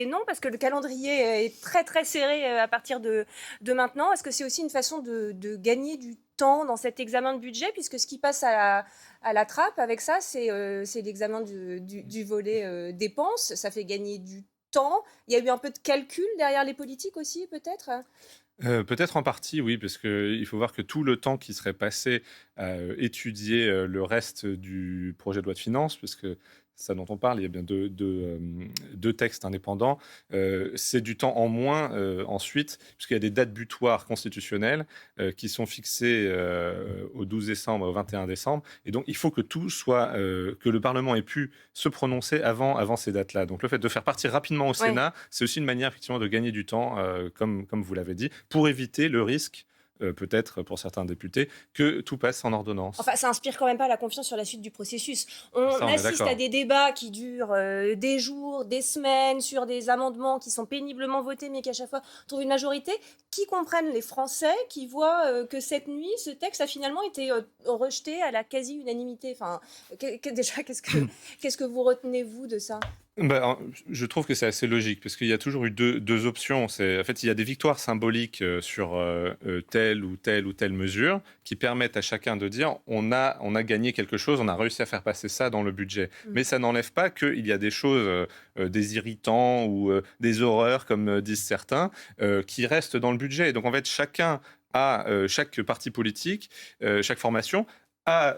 Et non, parce que le calendrier est très très serré à partir de maintenant. Est-ce que c'est aussi une façon de gagner du temps dans cet examen de budget, puisque ce qui passe à la trappe avec ça, c'est l'examen du volet dépenses. Ça fait gagner du temps. Il y a eu un peu de calcul derrière les politiques aussi, peut-être. Peut-être en partie, oui, parce qu'il faut voir que tout le temps qui serait passé à étudier le reste du projet de loi de finances, parce que ça dont on parle, il y a bien deux textes indépendants, c'est du temps en moins ensuite, puisqu'il y a des dates butoirs constitutionnelles qui sont fixées au 12 décembre, au 21 décembre, et donc il faut que tout soit, que le Parlement ait pu se prononcer avant ces dates-là. Donc le fait de faire partir rapidement au Oui. Sénat, c'est aussi une manière effectivement de gagner du temps, comme vous l'avez dit, pour éviter le risque, peut-être pour certains députés, que tout passe en ordonnance. Enfin, ça inspire quand même pas la confiance sur la suite du processus. On Ça, on est assiste à d'accord. des débats qui durent des jours, des semaines, sur des amendements qui sont péniblement votés, mais qui à chaque fois trouvent une majorité. Qui comprennent les Français, qui voient que cette nuit, ce texte a finalement été rejeté à la quasi-unanimité. Enfin, déjà, qu'est-ce que vous retenez, vous, de ça? Ben, je trouve que c'est assez logique, parce qu'il y a toujours eu deux options. En fait, il y a des victoires symboliques sur telle ou telle mesure qui permettent à chacun de dire on a gagné quelque chose, on a réussi à faire passer ça dans le budget. Mais ça n'enlève pas qu'il y a des choses, des irritants ou des horreurs, comme disent certains, qui restent dans le budget. Et donc, en fait, chaque parti politique, chaque formation a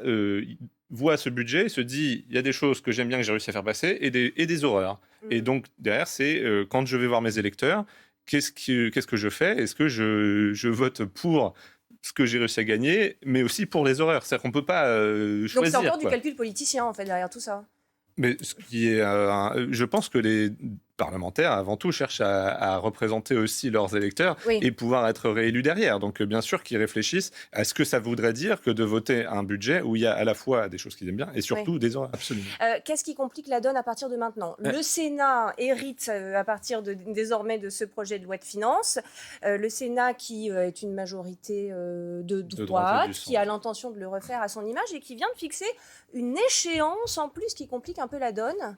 voit ce budget et se dit il y a des choses que j'aime bien que j'ai réussi à faire passer et des horreurs. Et donc derrière, c'est quand je vais voir mes électeurs, qu'est-ce que je fais? Est-ce que je vote pour ce que j'ai réussi à gagner, mais aussi pour les horreurs? C'est-à-dire qu'on ne peut pas Donc c'est encore choisir, du quoi. calcul politicien, en fait, derrière tout ça. Mais ce qui est, je pense que les parlementaires, avant tout, cherchent à représenter aussi leurs électeurs Oui. et pouvoir être réélus derrière. Donc, bien sûr qu'ils réfléchissent à ce que ça voudrait dire que de voter un budget où il y a à la fois des choses qu'ils aiment bien et Oui. surtout des horreurs. Absolument. Qu'est-ce qui complique la donne à partir de maintenant? Le Sénat hérite à partir désormais de ce projet de loi de finances. Le Sénat qui est une majorité de De droite et du droite, qui a centre. l'intention de le refaire à son image et qui vient de fixer une échéance en plus qui complique un peu la donne.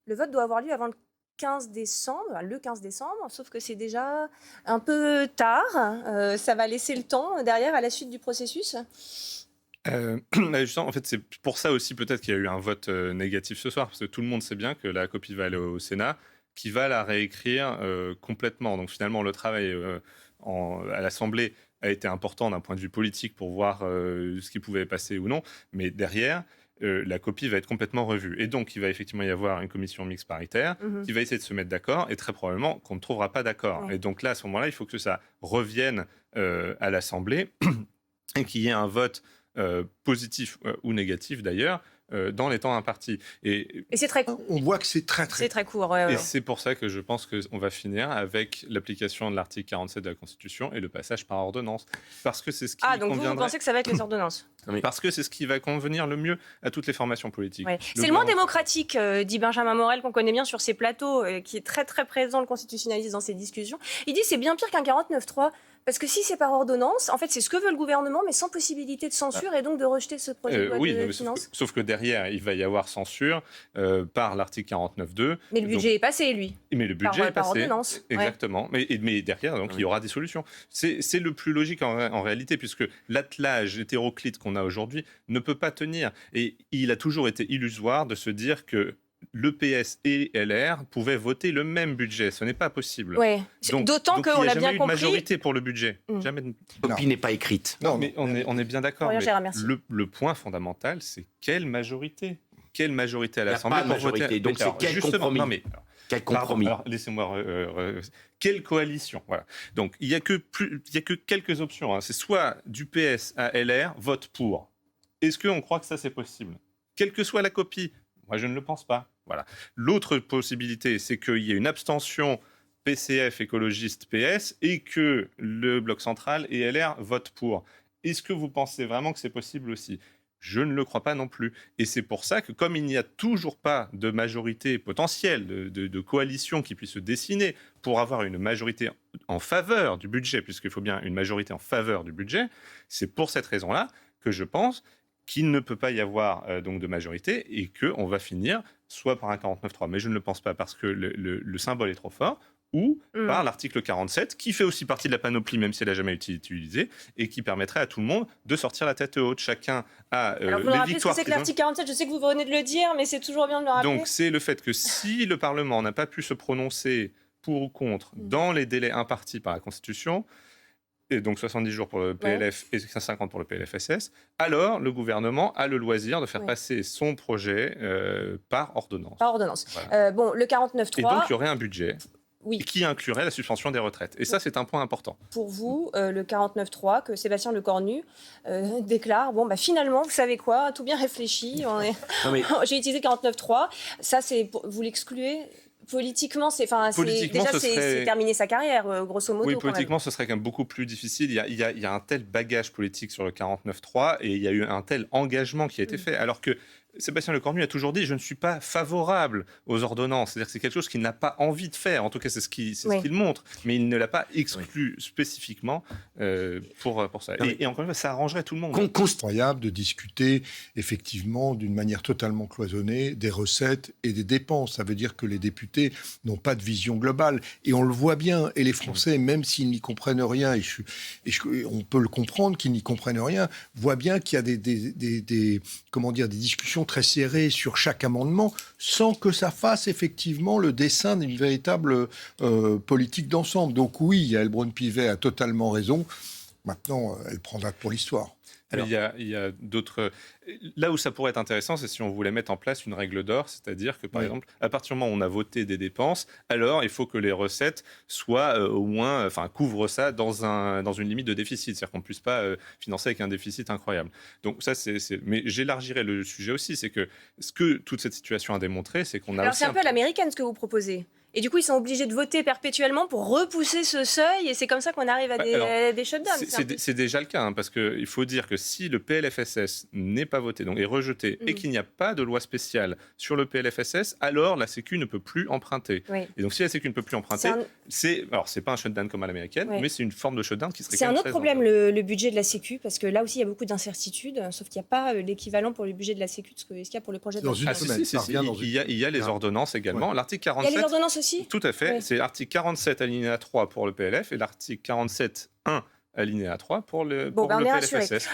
Le vote doit avoir lieu avant le 15 décembre, sauf que c'est déjà un peu tard. Ça va laisser le temps derrière à la suite du processus. Justement, en fait, c'est pour ça aussi peut-être qu'il y a eu un vote négatif ce soir, parce que tout le monde sait bien que la copie va aller au Sénat, qui va la réécrire complètement. Donc finalement, le travail à l'Assemblée a été important d'un point de vue politique pour voir ce qui pouvait passer ou non, mais derrière, la copie va être complètement revue. Et donc, il va effectivement y avoir une commission mixte paritaire qui va essayer de se mettre d'accord, et très probablement qu'on ne trouvera pas d'accord. Ouais. Et donc là, à ce moment-là, il faut que ça revienne à l'Assemblée et qu'il y ait un vote positif ou négatif d'ailleurs, dans les temps impartis. Et c'est très court. On voit que c'est très C'est très court. Ouais, Et ouais. c'est pour ça que je pense qu'on va finir avec l'application de l'article 47 de la Constitution et le passage par ordonnance. Parce que c'est ce qui Ah, donc vous conviendrait. pensez que ça va être les ordonnances? Parce que c'est ce qui va convenir le mieux à toutes les formations politiques. Ouais. C'est le moins démocratique, dit Benjamin Morel, qu'on connaît bien sur ces plateaux, qui est très très présent, le constitutionnaliste, dans ces discussions. Il dit c'est bien pire qu'un 49.3, parce que si c'est par ordonnance, en fait c'est ce que veut le gouvernement, mais sans possibilité de censure et donc de rejeter ce projet de loi Oui, de mais finances. sauf que derrière, il va y avoir censure par l'article 49.2. Mais le budget est passé, lui. Mais le budget est Par passé. ordonnance. Exactement. Ouais. Mais derrière, donc, il y aura des solutions. C'est le plus logique en réalité, puisque l'attelage hétéroclite qu'on a aujourd'hui ne peut pas tenir. Et il a toujours été illusoire de se dire que le PS et LR pouvaient voter le même budget. Ce n'est pas possible. Ouais. D'autant donc qu'on il n'y l'a a bien jamais eu de compris. majorité pour le budget. Jamais de... La copie n'est pas écrite. Non, mais on est bien d'accord. Rien, Mais Gérard, merci. le point fondamental, c'est quelle majorité? Quelle majorité à Il n'y a l'Assemblée pas de pour voter? majorité. Donc Mais alors, c'est quel justement, compromis? non, mais, Quel compromis? alors, laissez-moi. Quelle coalition? Voilà. Donc, il n'y a que quelques options. Hein. C'est soit du PS à LR, vote pour. Est-ce qu'on croit que ça, c'est possible? Quelle que soit la copie? Moi, je ne le pense pas. Voilà. L'autre possibilité, c'est qu'il y ait une abstention PCF, écologiste, PS, et que le Bloc central et LR votent pour. Est-ce que vous pensez vraiment que c'est possible aussi? Je ne le crois pas non plus. Et c'est pour ça que, comme il n'y a toujours pas de majorité potentielle, de coalition qui puisse se dessiner pour avoir une majorité en faveur du budget, puisqu'il faut bien une majorité en faveur du budget, c'est pour cette raison-là que je pense qu'il ne peut pas y avoir donc de majorité et qu'on va finir soit par un 49.3. Mais je ne le pense pas parce que le symbole est trop fort, ou par l'article 47, qui fait aussi partie de la panoplie, même si elle n'a jamais été utilisée, et qui permettrait à tout le monde de sortir la tête haute. Chacun a Alors, vous me rappelez ce que c'est que l'article 47 ? Je sais que vous venez de le dire, mais c'est toujours bien de le rappeler. Donc, c'est le fait que si le Parlement n'a pas pu se prononcer pour ou contre dans les délais impartis par la Constitution, et donc 70 jours pour le PLF et 50 pour le PLFSS, alors le gouvernement a le loisir de faire passer son projet par ordonnance. Par ordonnance. Voilà. Bon, le 49.3... Et donc, il y aurait un budget oui. qui inclurait la suspension des retraites. Et ça, c'est un point important. Pour vous, le 49.3, que Sébastien Lecornu déclare, bon, bah, finalement, vous savez quoi, tout bien réfléchi, j'ai utilisé 49.3, ça, vous l'excluez ? Politiquement, c'est terminé sa carrière, grosso modo. Oui, politiquement, ce serait quand même beaucoup plus difficile. Il y a un tel bagage politique sur le 49.3 et il y a eu un tel engagement qui a été fait. Alors que Sébastien Lecornu a toujours dit « je ne suis pas favorable aux ordonnances ». C'est-à-dire que c'est quelque chose qu'il n'a pas envie de faire. En tout cas, c'est ce qu'il montre. Mais il ne l'a pas exclu spécifiquement pour ça. Et encore une fois, ça arrangerait tout le monde. Incroyable de discuter effectivement d'une manière totalement cloisonnée des recettes et des dépenses. Ça veut dire que les députés n'ont pas de vision globale. Et on le voit bien. Et les Français, même s'ils n'y comprennent rien, on peut le comprendre qu'ils n'y comprennent rien, voient bien qu'il y a des discussions très serrées sur chaque amendement sans que ça fasse effectivement le dessin d'une véritable politique d'ensemble. Donc oui, Yaël Braun-Pivet a totalement raison. Maintenant, elle prend date pour l'histoire. Alors, il y a d'autres... Là où ça pourrait être intéressant, c'est si on voulait mettre en place une règle d'or, c'est-à-dire que, par exemple, à partir du moment où on a voté des dépenses, alors il faut que les recettes soient au moins, couvrent ça dans une limite de déficit, c'est-à-dire qu'on ne puisse pas financer avec un déficit incroyable. Donc ça, mais j'élargirais le sujet aussi, c'est que ce que toute cette situation a démontré, c'est qu'on a... Alors c'est un peu à l'américaine ce que vous proposez. Et du coup, ils sont obligés de voter perpétuellement pour repousser ce seuil, et c'est comme ça qu'on arrive à des shutdowns. C'est déjà le cas, parce qu'il faut dire que si le PLFSS n'est pas voté, donc est rejeté, et qu'il n'y a pas de loi spéciale sur le PLFSS, alors la Sécu ne peut plus emprunter. Oui. Et donc si la Sécu ne peut plus emprunter, c'est pas un shutdown comme à l'américaine, mais c'est une forme de shutdown qui serait C'est un autre problème, le budget de la Sécu, parce que là aussi, il y a beaucoup d'incertitudes, sauf qu'il n'y a pas l'équivalent pour le budget de la Sécu, ce qu'il y a pour le projet de loi. Il y a les ordonnances également. Ouais. L'article 47... Il y a les ordonnances aussi ? Tout à fait. C'est l'article 47 alinéa 3 pour le PLF et l'article 47.1 alinéa 3 pour le PLFSS.